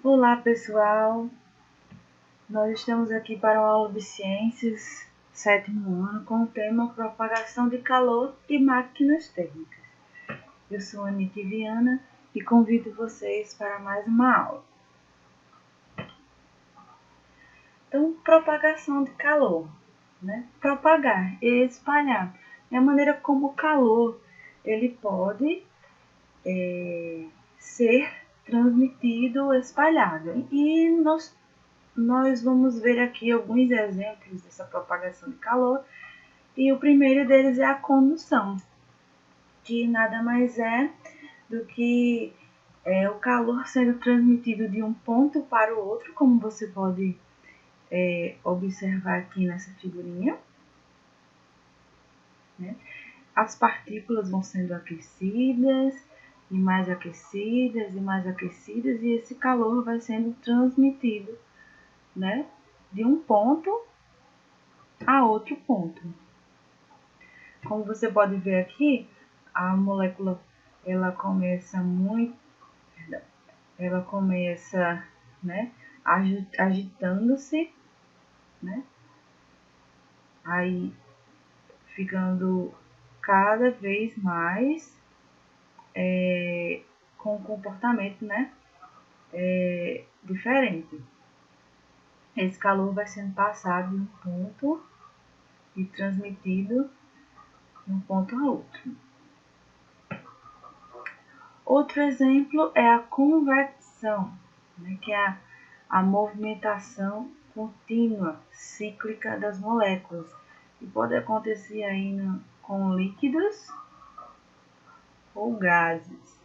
Olá pessoal, nós estamos aqui para uma aula de ciências, 7º ano, com o tema propagação de calor e máquinas térmicas. Eu sou a Anita Viana e convido vocês para mais uma aula. Então, propagação de calor, né? Propagar e espalhar é a maneira como o calor ele pode ser transmitido, espalhado. E nós vamos ver aqui alguns exemplos dessa propagação de calor. E o primeiro deles é a condução, que nada mais é do que o calor sendo transmitido de um ponto para o outro, como você pode observar aqui nessa figurinha. Né? As partículas vão sendo aquecidas, e mais aquecidas, e mais aquecidas, e esse calor vai sendo transmitido, né, de um ponto a outro ponto. Como você pode ver aqui, a molécula ela começa né, agitando-se, né, aí ficando cada vez mais com um comportamento, né, diferente. Esse calor vai sendo passado de um ponto e transmitido de um ponto a outro. Outro exemplo é a convecção, né, que é a movimentação contínua, cíclica das moléculas, que pode acontecer aí com líquidos ou gases,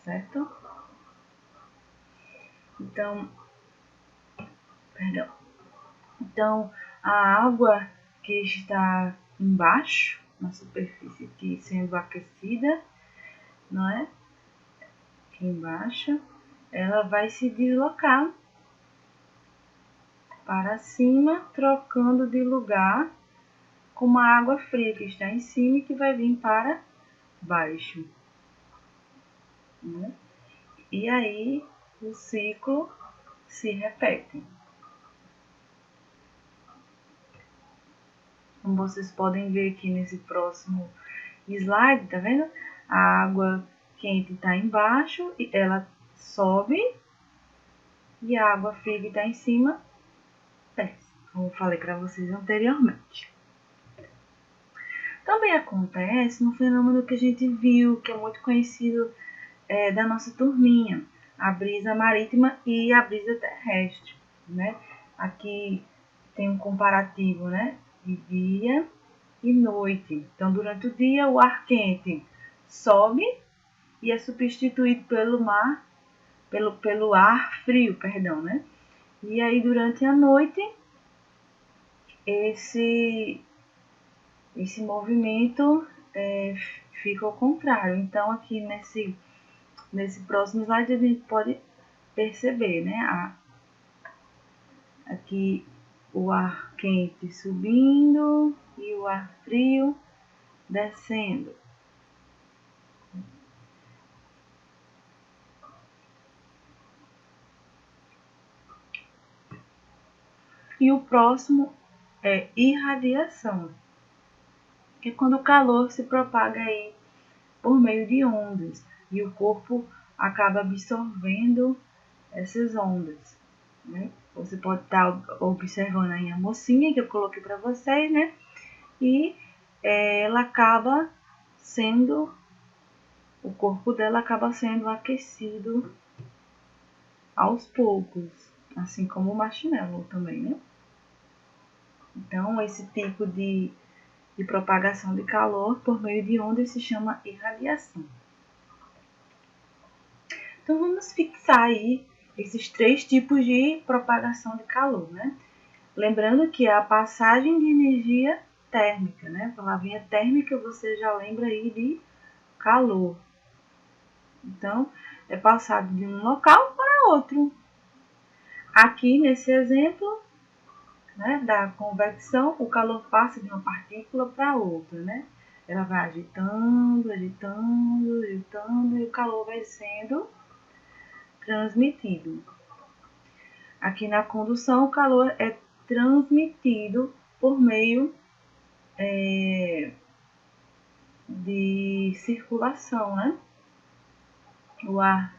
certo? Então, a água que está embaixo, na superfície aqui sendo aquecida, não é? Aqui embaixo, ela vai se deslocar para cima, trocando de lugar com uma água fria que está em cima e que vai vir para baixo. Né? E aí o ciclo se repete. Como vocês podem ver aqui nesse próximo slide, tá vendo? A água quente está embaixo e ela sobe e a água fria que está em cima desce, como eu falei para vocês anteriormente. Também acontece um fenômeno que a gente viu, que é muito conhecido da nossa turminha, a brisa marítima e a brisa terrestre, né? Aqui tem um comparativo, né, de dia e noite. Então, durante o dia, o ar quente sobe e é substituído pelo ar frio, perdão, né? E aí, durante a noite, esse movimento fica ao contrário. Então, aqui nesse próximo slide, a gente pode perceber, né? Aqui o ar quente subindo e o ar frio descendo. E o próximo é irradiação, que é quando o calor se propaga aí por meio de ondas e o corpo acaba absorvendo essas ondas, né? Você pode estar observando aí a mocinha que eu coloquei para vocês, né? E ela acaba sendo, o corpo dela acaba sendo aquecido aos poucos, assim como o marshmallow também, né? Então, esse tipo de propagação de calor por meio de ondas se chama irradiação. Então, vamos fixar aí esses 3 tipos de propagação de calor, né? Lembrando que é a passagem de energia térmica, né? A palavrinha térmica você já lembra aí de calor. Então, é passado de um local para outro. Aqui, nesse exemplo, né, da convecção, o calor passa de uma partícula para outra, né? ela vai agitando, agitando, agitando, e o calor vai sendo transmitido. Aqui na condução, o calor é transmitido por meio de circulação, né? O ar,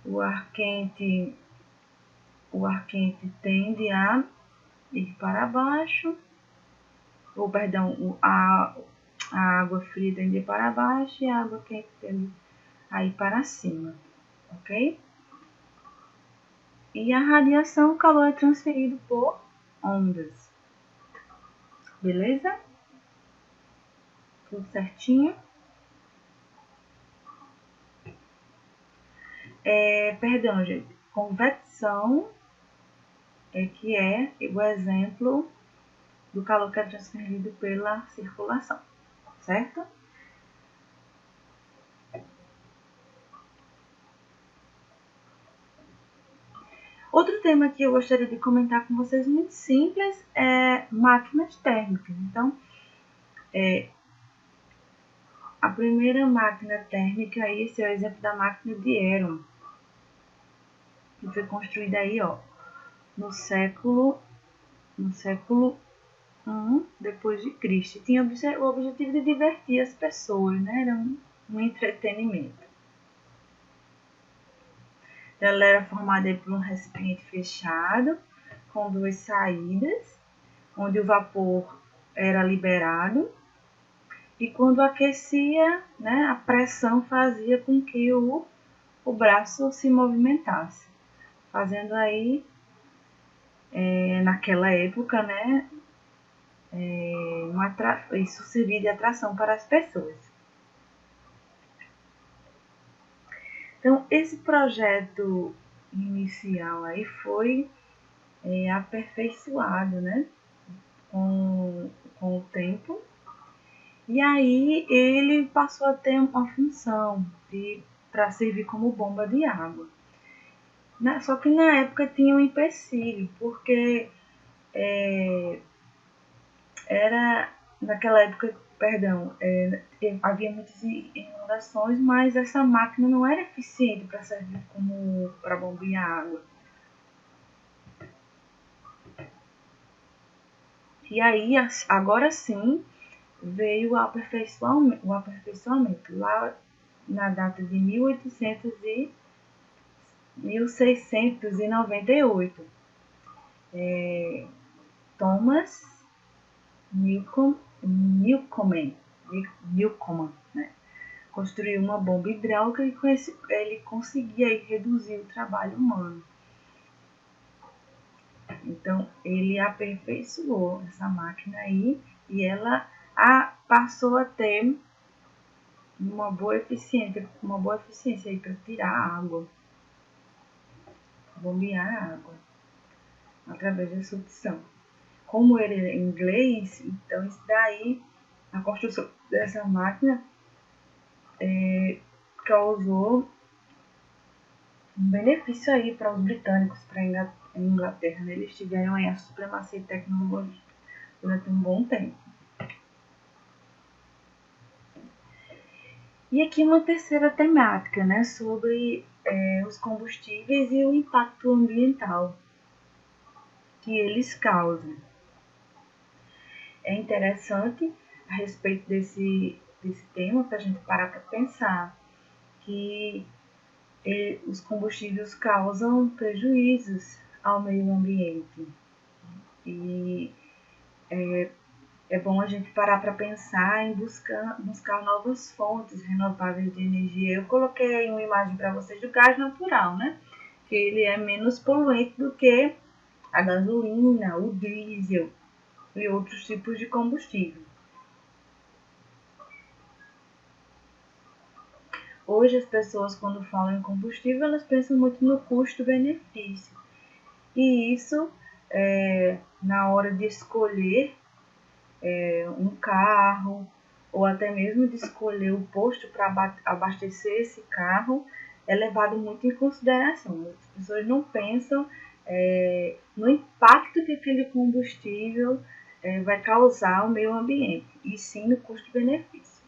o ar quente, o ar quente tende a ir para baixo, ou perdão, a água fria tende a ir para baixo e a água quente tende a ir para cima, ok? E a radiação, o calor é transferido por ondas, beleza? Tudo certinho? Perdão, gente, convecção que é o exemplo do calor que é transferido pela circulação, certo? Outro tema que eu gostaria de comentar com vocês, muito simples, é máquinas térmicas. Então, a primeira máquina térmica, esse é o exemplo da máquina de Héron, que foi construída aí, ó, no século I depois de Cristo. Tinha o objetivo de divertir as pessoas, né? Era um entretenimento. Ela era formada por um recipiente fechado, com duas saídas, onde o vapor era liberado. E quando aquecia, né, a pressão fazia com que o braço se movimentasse, fazendo aí, naquela época, né, isso servia de atração para as pessoas. Então, esse projeto inicial aí foi aperfeiçoado, né, com o tempo. E aí ele passou a ter uma função para servir como bomba de água. Só que na época tinha um empecilho, porque era naquela época, perdão, havia muitas inundações, mas essa máquina não era eficiente para servir como para bombear água. E aí, agora sim, veio o aperfeiçoamento lá na data de 1698. Thomas Newcomen, né, construiu uma bomba hidráulica e com ele conseguia aí reduzir o trabalho humano. Então, ele aperfeiçoou essa máquina aí e ela passou a ter uma boa eficiência aí para tirar a água, bombear a água através da sucção. Como ele é inglês, então isso daí, a construção dessa máquina causou um benefício aí para os britânicos, para a Inglaterra, né? Eles tiveram aí a supremacia tecnológica durante um bom tempo. E aqui uma terceira temática, né, sobre os combustíveis e o impacto ambiental que eles causam. É interessante a respeito desse tema para a gente parar para pensar que os combustíveis causam prejuízos ao meio ambiente. E é bom a gente parar para pensar em buscar novas fontes renováveis de energia. Eu coloquei aí uma imagem para vocês do gás natural, né? Que ele é menos poluente do que a gasolina, o diesel e outros tipos de combustível. Hoje as pessoas, quando falam em combustível, elas pensam muito no custo-benefício. E isso, na hora de escolher um carro, ou até mesmo de escolher o posto para abastecer esse carro, é levado muito em consideração. As pessoas não pensam no impacto que aquele combustível vai causar ao meio ambiente, e sim no custo-benefício.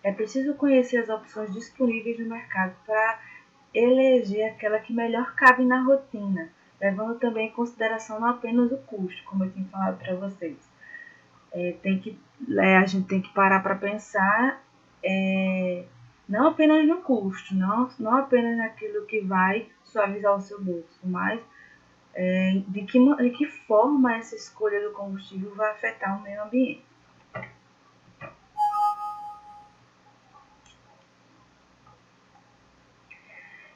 É preciso conhecer as opções disponíveis no mercado para eleger aquela que melhor cabe na rotina, levando também em consideração não apenas o custo, como eu tinha falado para vocês. A gente tem que parar para pensar não apenas no custo, não apenas naquilo que vai suavizar o seu bolso, mas de que forma essa escolha do combustível vai afetar o meio ambiente.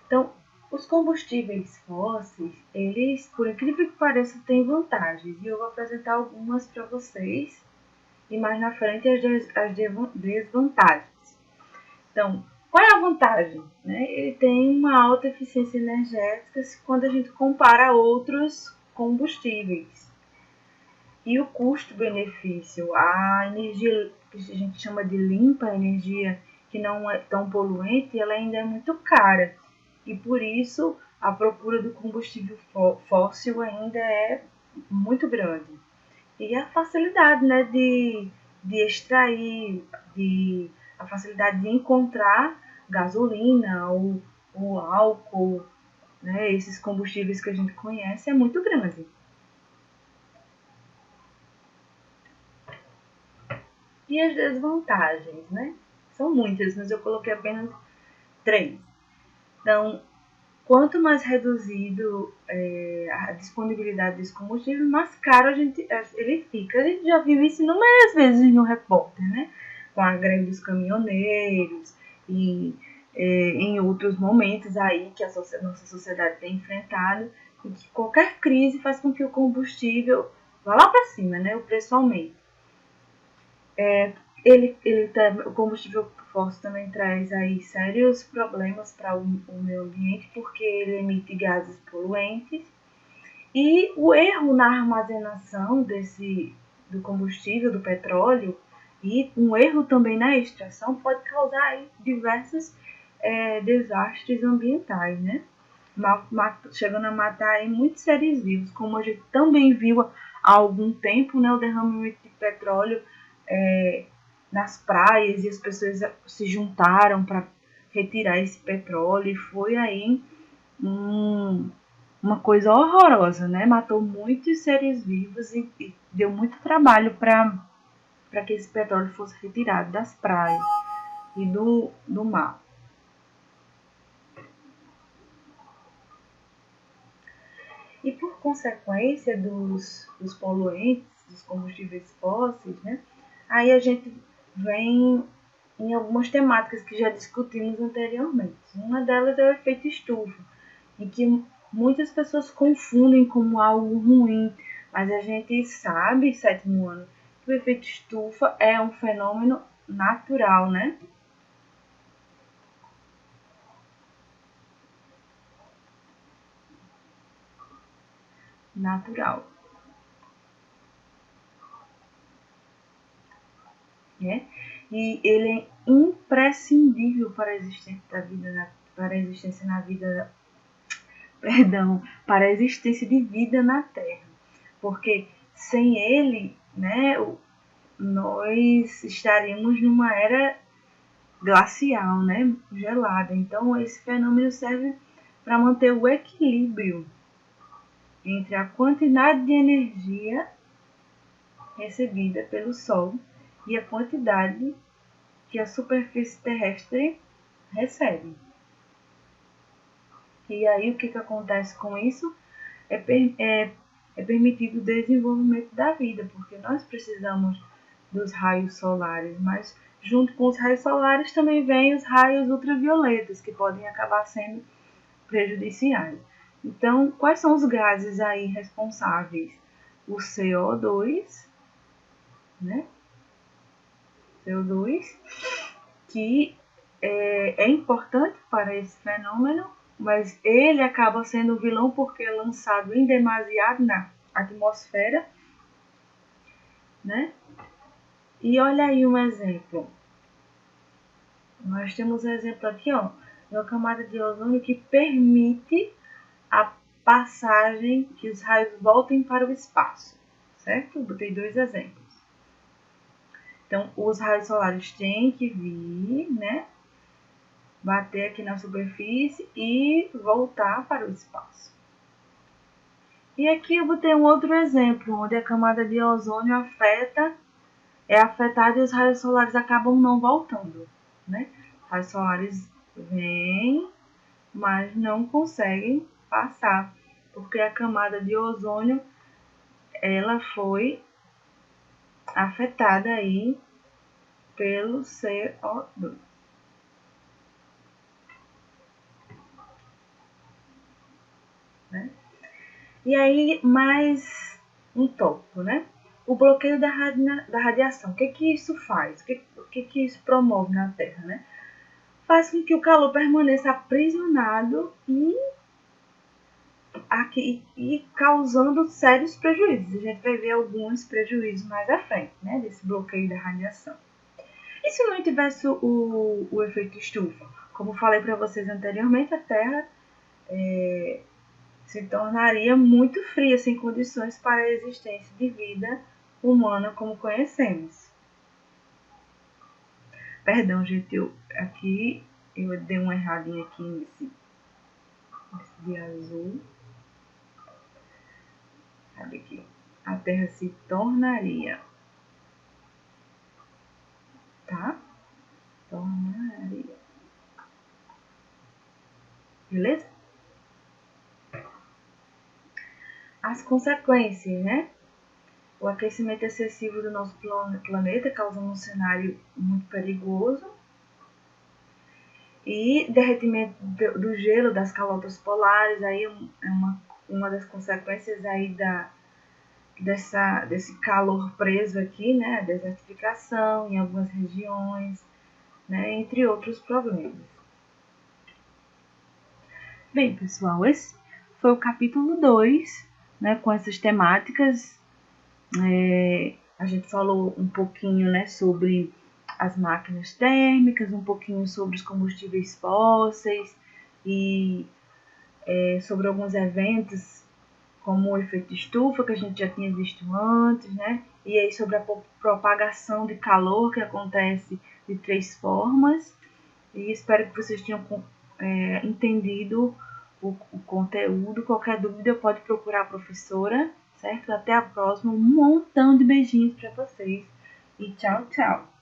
Então, os combustíveis fósseis, eles, por incrível que pareça, têm vantagens. E eu vou apresentar algumas para vocês. E mais na frente as desvantagens. Então, qual é a vantagem? Ele tem uma alta eficiência energética quando a gente compara a outros combustíveis. E o custo-benefício, a energia que a gente chama de limpa, a energia que não é tão poluente, ela ainda é muito cara. E por isso a procura do combustível fóssil ainda é muito grande. E a facilidade, de extrair, a facilidade de encontrar gasolina ou álcool, esses combustíveis que a gente conhece é muito grande. E as desvantagens, São muitas, mas eu coloquei apenas 3. Então, quanto mais reduzido a disponibilidade desse combustível, mais caro ele fica. A gente já viu isso inúmeras vezes no repórter, Com a greve dos caminhoneiros e em outros momentos aí que a nossa sociedade tem enfrentado, e que qualquer crise faz com que o combustível vá lá para cima, O preço aumente. O combustível fóssil também traz aí sérios problemas para o meio ambiente, porque ele emite gases poluentes, e o erro na armazenação do combustível, do petróleo, e um erro também na extração pode causar aí diversos desastres ambientais, chegando a matar aí muitos seres vivos, como a gente também viu há algum tempo, o derramamento de petróleo nas praias, e as pessoas se juntaram para retirar esse petróleo, e foi aí uma coisa horrorosa, Matou muitos seres vivos e deu muito trabalho para que esse petróleo fosse retirado das praias e do mar. E por consequência dos poluentes, dos combustíveis fósseis, aí a gente vem em algumas temáticas que já discutimos anteriormente. Uma delas é o efeito estufa, em que muitas pessoas confundem como algo ruim, mas a gente sabe, sétimo ano, que o efeito estufa é um fenômeno natural, Natural. E ele é imprescindível para a existência da vida, para a existência na vida, para a existência de vida na Terra, porque sem ele, nós estaríamos numa era glacial, gelada. Então esse fenômeno serve para manter o equilíbrio entre a quantidade de energia recebida pelo Sol e a quantidade que a superfície terrestre recebe. E aí o que acontece com isso? É permitido o desenvolvimento da vida, porque nós precisamos dos raios solares, mas junto com os raios solares também vêm os raios ultravioletas, que podem acabar sendo prejudiciais. Então, quais são os gases aí responsáveis? O CO2, CO2, que é importante para esse fenômeno, mas ele acaba sendo o vilão porque é lançado em demasiado na atmosfera, E olha aí um exemplo. Nós temos um exemplo aqui, uma camada de ozônio que permite a passagem, que os raios voltem para o espaço, certo? Botei 2 exemplos. Então, os raios solares têm que vir, né? Bater aqui na superfície e voltar para o espaço. E aqui eu botei um outro exemplo, onde a camada de ozônio é afetada e os raios solares acabam não voltando, né? Os raios solares vêm, mas não conseguem passar, porque a camada de ozônio ela foi afetada aí pelo CO2. Né? E aí, mais um tópico, né? O bloqueio da radiação. O que isso faz? O que isso promove na Terra, né? Faz com que o calor permaneça aprisionado e causando sérios prejuízos. A gente vai ver alguns prejuízos mais à frente, né? Desse bloqueio da radiação. E se não tivesse o efeito estufa? Como falei para vocês anteriormente, a Terra se tornaria muito fria, sem condições para a existência de vida humana como conhecemos. Perdão, gente, eu dei uma erradinha aqui nesse de azul. Cadê aqui? A Terra se tornaria, tá? Tornaria. Beleza? As consequências, né? O aquecimento excessivo do nosso planeta causando um cenário muito perigoso. E derretimento do gelo das calotas polares, aí é uma das consequências aí desse calor preso aqui, né? A desertificação em algumas regiões, né? Entre outros problemas. Bem, pessoal, esse foi o capítulo 2, né? Com essas temáticas. A gente falou um pouquinho, né, sobre as máquinas térmicas, um pouquinho sobre os combustíveis fósseis e sobre alguns eventos como o efeito estufa, que a gente já tinha visto antes, né? E aí sobre a propagação de calor, que acontece de 3 formas. E espero que vocês tenham entendido o conteúdo. Qualquer dúvida pode procurar a professora, certo? Até a próxima. Um montão de beijinhos para vocês. E tchau, tchau!